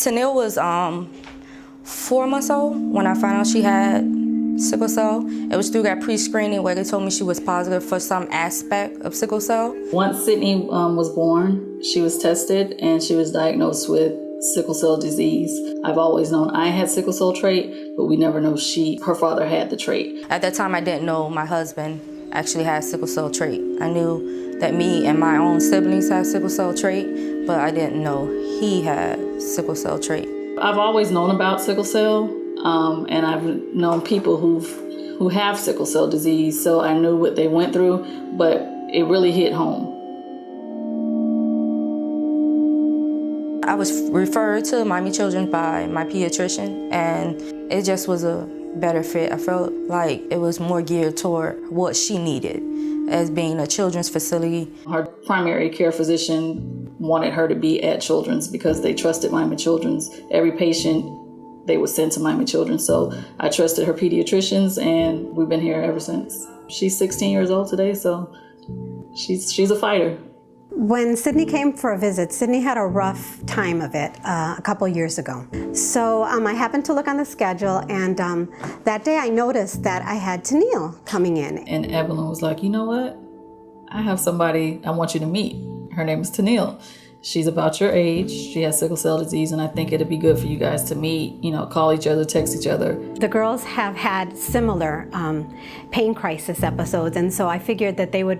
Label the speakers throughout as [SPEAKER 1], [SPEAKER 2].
[SPEAKER 1] Tenille was 4 months old when I found out she had sickle cell. It was through that pre-screening where they told me she was positive for some aspect of sickle cell.
[SPEAKER 2] Once Sydnie was born, she was tested and she was diagnosed with sickle cell disease. I've always known I had sickle cell trait, but we never know her father had the trait.
[SPEAKER 1] At that time, I didn't know my husband actually had sickle cell trait. I knew that me and my own siblings had sickle cell trait, but I didn't know he had sickle cell trait.
[SPEAKER 2] I've always known about sickle cell, and I've known people who have sickle cell disease, so I knew what they went through, but it really hit home.
[SPEAKER 1] I was referred to Miami Children's by my pediatrician, and it just was a better fit. I felt like it was more geared toward what she needed as being a children's facility.
[SPEAKER 2] Her primary care physician wanted her to be at Children's because they trusted Miami Children's. Every patient they would send to Miami Children's, so I trusted her pediatricians, and we've been here ever since. She's 16 years old today, so she's a fighter.
[SPEAKER 3] When Sydnie came for a visit, Sydnie had a rough time of it a couple years ago. So I happened to look on the schedule, and that day I noticed that I had Tenille coming in.
[SPEAKER 2] And Evelyn was like, you know what? I have somebody I want you to meet. Her name is Tenille. She's about your age. She has sickle cell disease, and I think it'd be good for you guys to meet, call each other, text each other.
[SPEAKER 3] The girls have had similar pain crisis episodes, and so I figured that they would,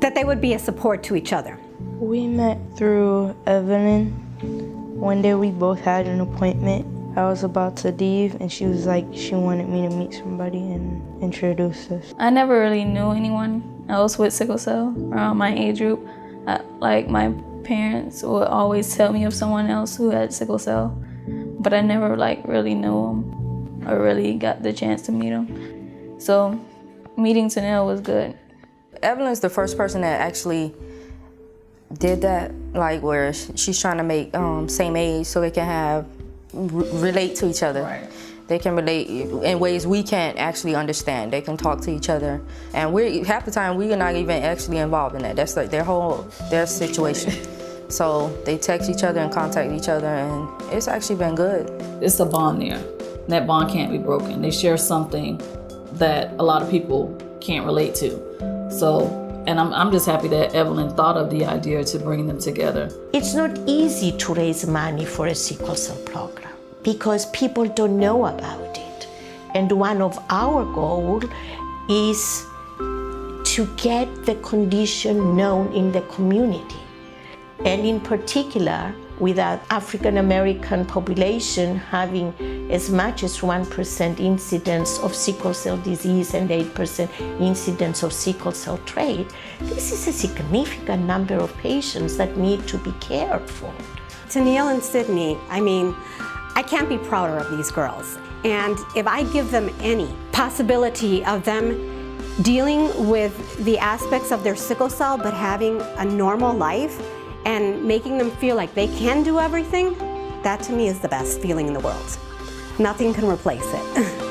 [SPEAKER 3] that they would be a support to each other.
[SPEAKER 4] We met through Evelyn. One day we both had an appointment. I was about to leave, and she was like, she wanted me to meet somebody and introduce us.
[SPEAKER 5] I never really knew anyone else with sickle cell around my age group. Like my parents would always tell me of someone else who had sickle cell, but I never really knew them or really got the chance to meet them. So meeting Tenille was good.
[SPEAKER 1] Evelyn's the first person that actually did that, where she's trying to make same age so they can relate to each other. Right. They can relate in ways we can't actually understand. They can talk to each other, and half the time we are not even actually involved in that. That's like their situation. So they text each other and contact each other, and it's actually been good.
[SPEAKER 2] It's a bond there. That bond can't be broken. They share something that a lot of people can't relate to. So, and I'm just happy that Evelyn thought of the idea to bring them together.
[SPEAKER 6] It's not easy to raise money for a sickle cell program because people don't know about it. And one of our goals is to get the condition known in the community. And in particular, with our African American population having as much as 1% incidence of sickle cell disease and 8% incidence of sickle cell trait, this is a significant number of patients that need to be cared for.
[SPEAKER 3] Tenille and Sydnie, I can't be prouder of these girls. And if I give them any possibility of them dealing with the aspects of their sickle cell but having a normal life and making them feel like they can do everything, that to me is the best feeling in the world. Nothing can replace it.